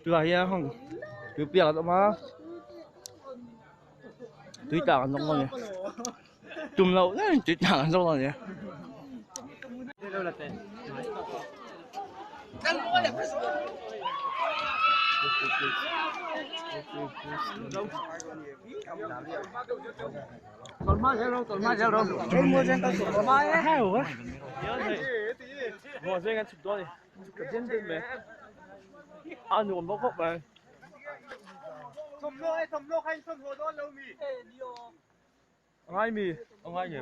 Rồi ya không cứ bịa đó mà tuy tảng ăn xong rồi chùm lâu đấy tuy tảng ăn xong rồi tồn mai theo đâu em mua trên tao sụp tồn mai ấy heo á nhớ thì ngồi trên ăn sụp to đi cái trên trên về ăn được một bốc về thầm lô hay xuân hồ đó lâu mì ai mì ông ai nhỉ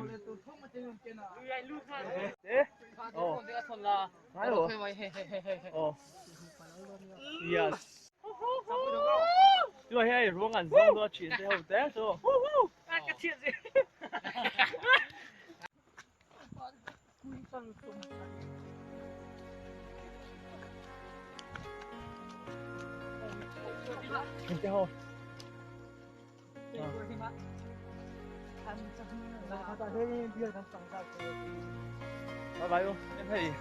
thế ồ ai rồi ồ yes rồi hay ruộng ăn xong đó chuyện theo thế rồi cái chuyện gì theo bye bye luôn em thấy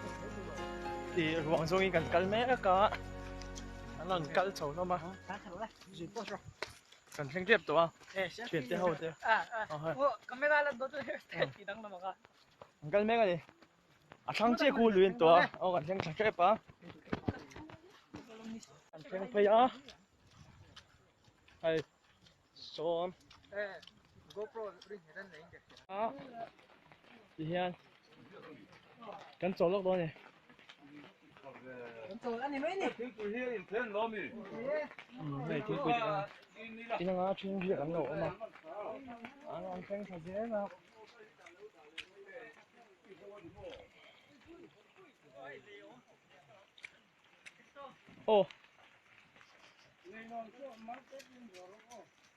thì ruộng rồi cần cắt mé cả anh làm cắt sầu nó mà cần thanh tiếp tụi chuyển tới hậu thế camera lên đó tôi thì đang làm cái cắt mé cái gì à thằng chị cô luyện tụi cần thanh tiếp à cần thanh phải à hay số GoPro ring hết đấy à thì hiện cần số lúc đó này cần anh này mấy này này thì quyết định nó nói chuyện việc ăn nổ mà anh ăn canh thật dễ mà ô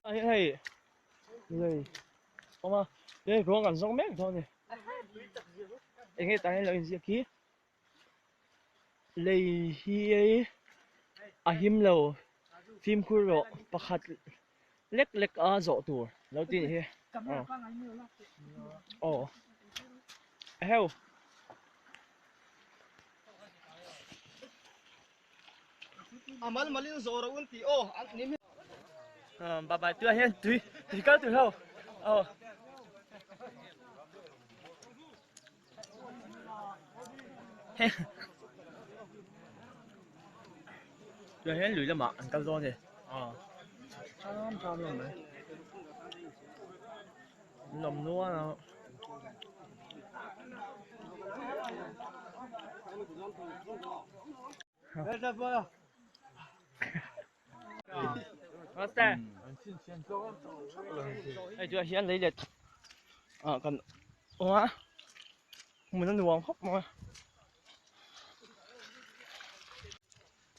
anh hay rồi ông à đây ruộng gần giống mét thôi này anh nghe tay là gì kia lấy hi ahim lo phim kuro pakhat lek lek a zo tur lo tin hi oh heo amal malin zora unti nim bye bye tu hen tu ka tu heo rồi hết lưỡi là mặc ăn cao rồi sao này lồng nua nào Master ai chưa hiện lấy được còn hóa mình nó nuông khóc mà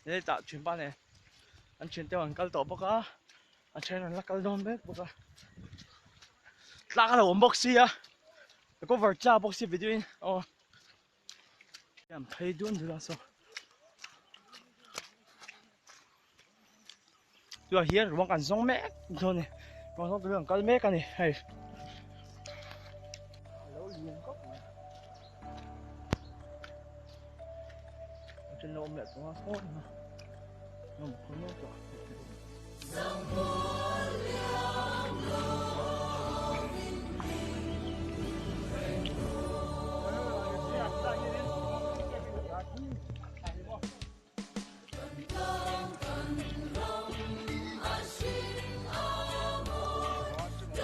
đây tạo chuyến ban này anh chuyển theo hàng cao tổ bốc á anh chơi là cao đòn bếp bốc á là ổn bốc xì á có vợ cha bốc xì video em thấy đuôn được sao tôi hiện ruộng cảnh giống mẹ thôi này ruộng giống ruộng cao mẹ cái này hay trên lô mẹ cũng khó mà không có nước rồi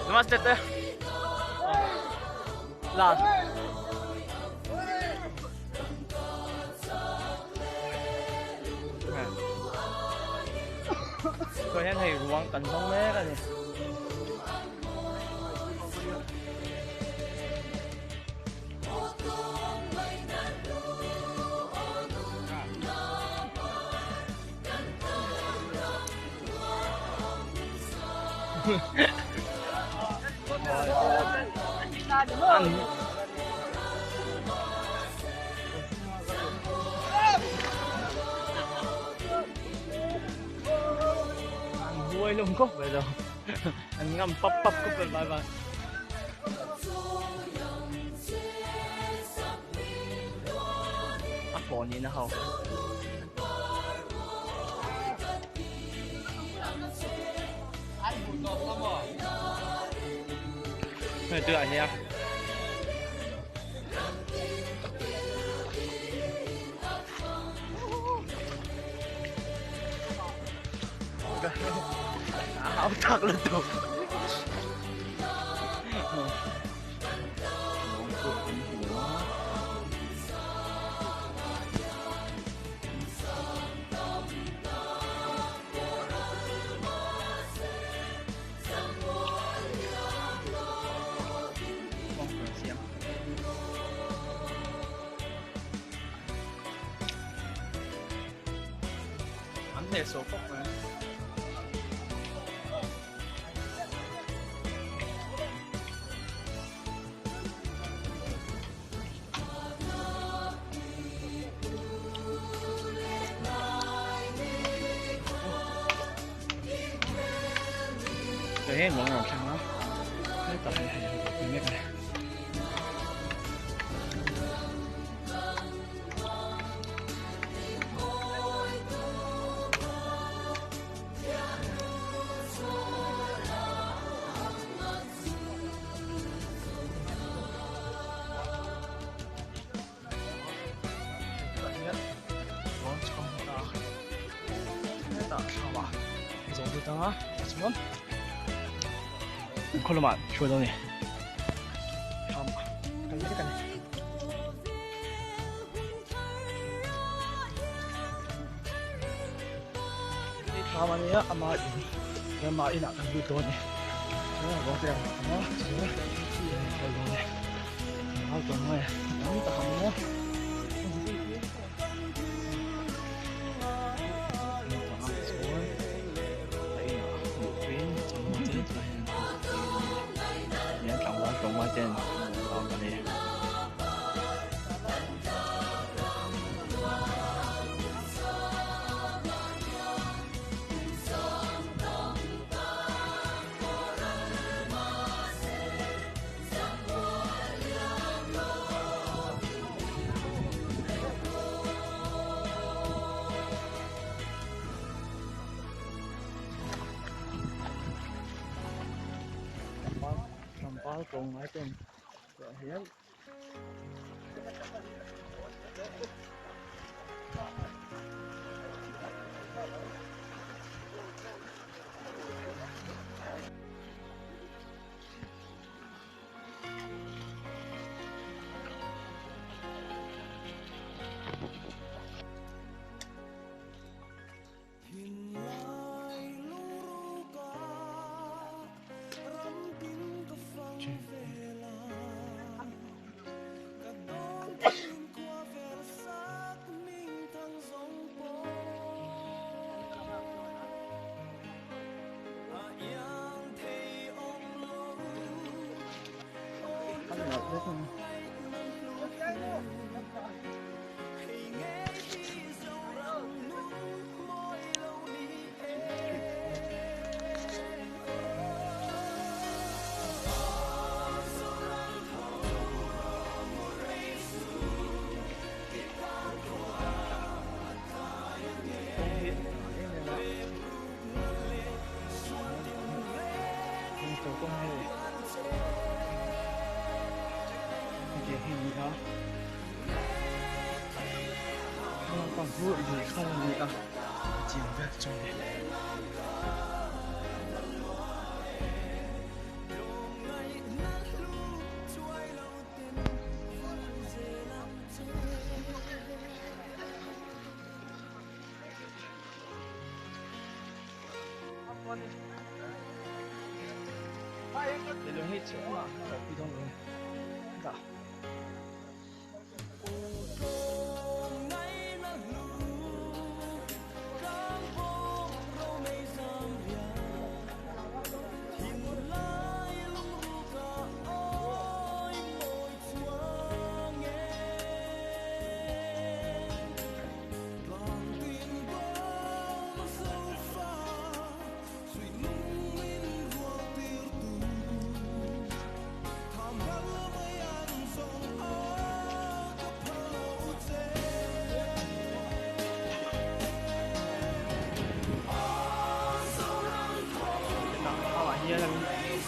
Namaste te là rồi em thấy ruộng cảnh giống mẹ cái này ăn vui luôn cốc vậy rồi anh ngâm pop cốc về bài bài áp bỏ nhìn nó hậu này đưa lại nha. Áo thật là được. Ảnh này số phúc mà. Cái mọi người sang đó. Cái tập này hay nhất này. 자, 하지만 컬러만 주어더니 참 달리가네. 이 다만이야 아마 아마 이 나간 루더니 제가 뭐야 뭐 제가 컬러네 아 정말 너무 다 하면 trồng qua trên còn cái này cùng ở trên hết. còn vội gì không nữa chìm về trong này. để lượng hết chỗ mà nó bị đông rồi. Dạ.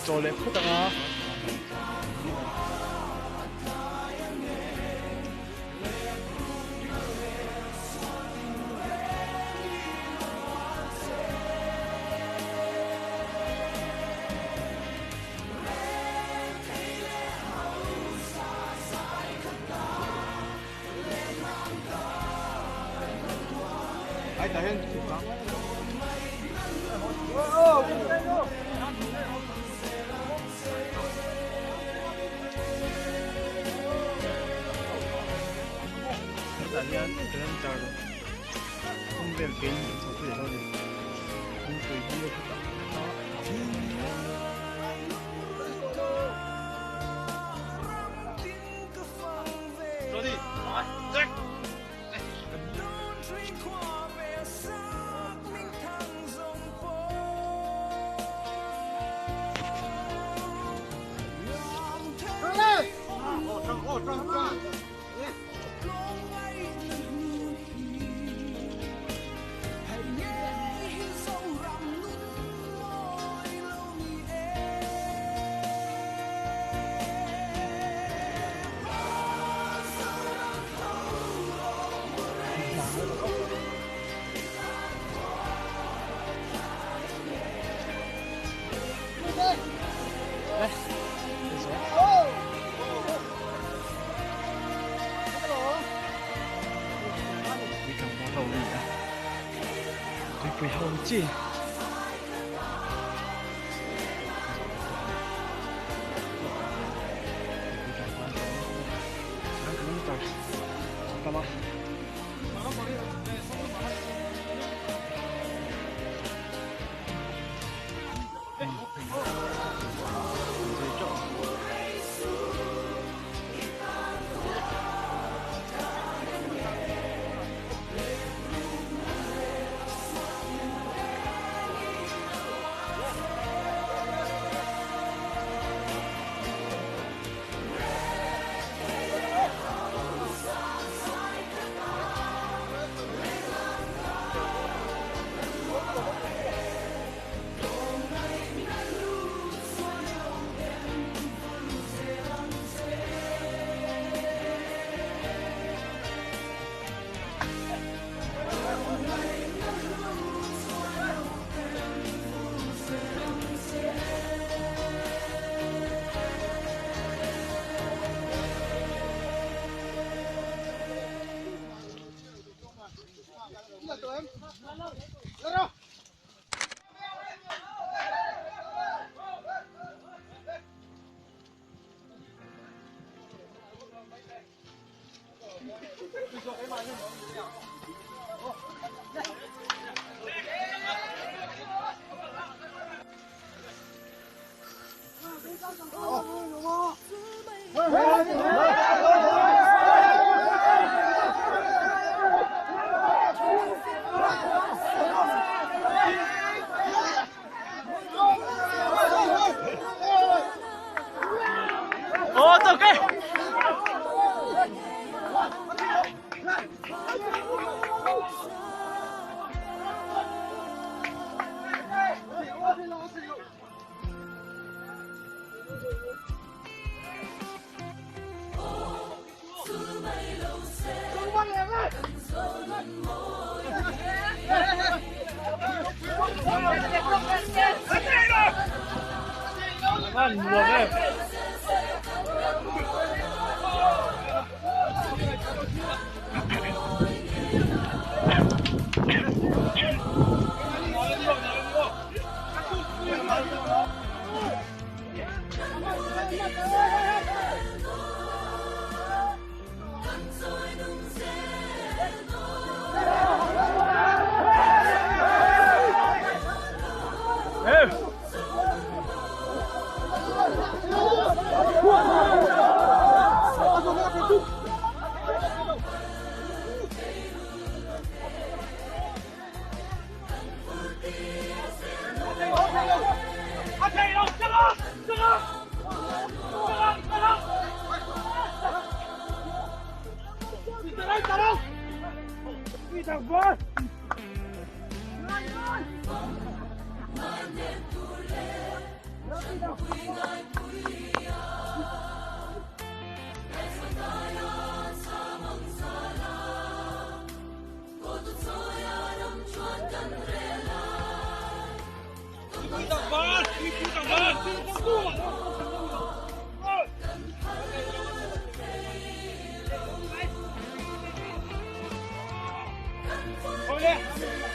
做你鋪得啊！ Italiano calentato, un bel genio, sapete, un po'不要进。干嘛？Ăn được đấy. Thôi đi.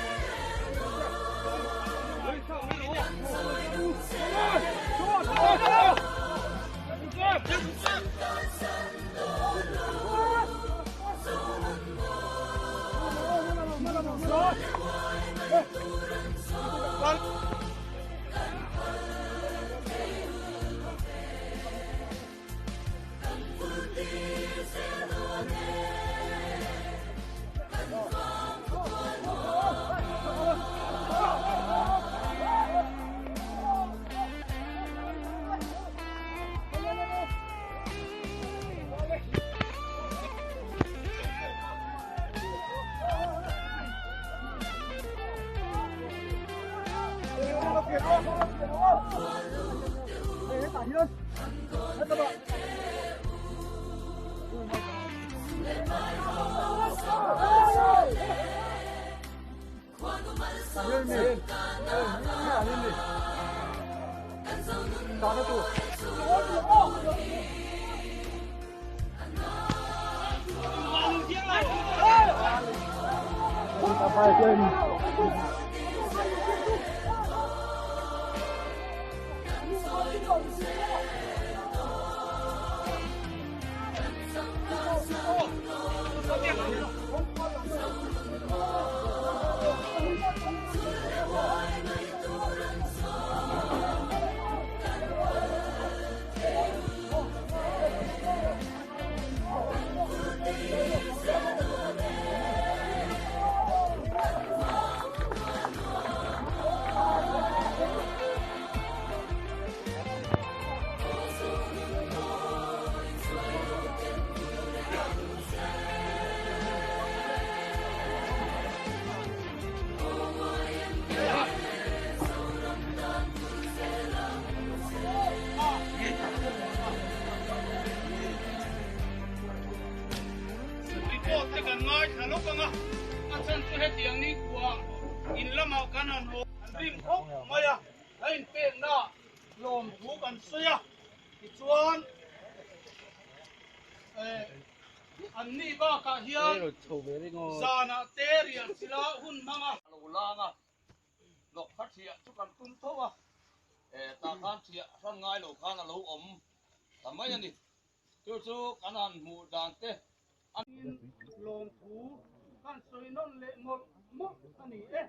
ngay thả lúc ngà anh chân tôi hết tiếng ní của in lâm mạo căn hòn hồ rim khóc mày à anh tiền đó lồm thú cần suy à thì chuan anh ní ba cả hiền già na tê riêng chỉ là hun mang à lù lang à lộc phát hiện chút cần tung thâu à ta khăn chuyện son ngay lù khăn là lù ẩm làm mấy anh đi chú căn hòn mù đàn tê anh lồm thú kan soi non le ngol mo ani e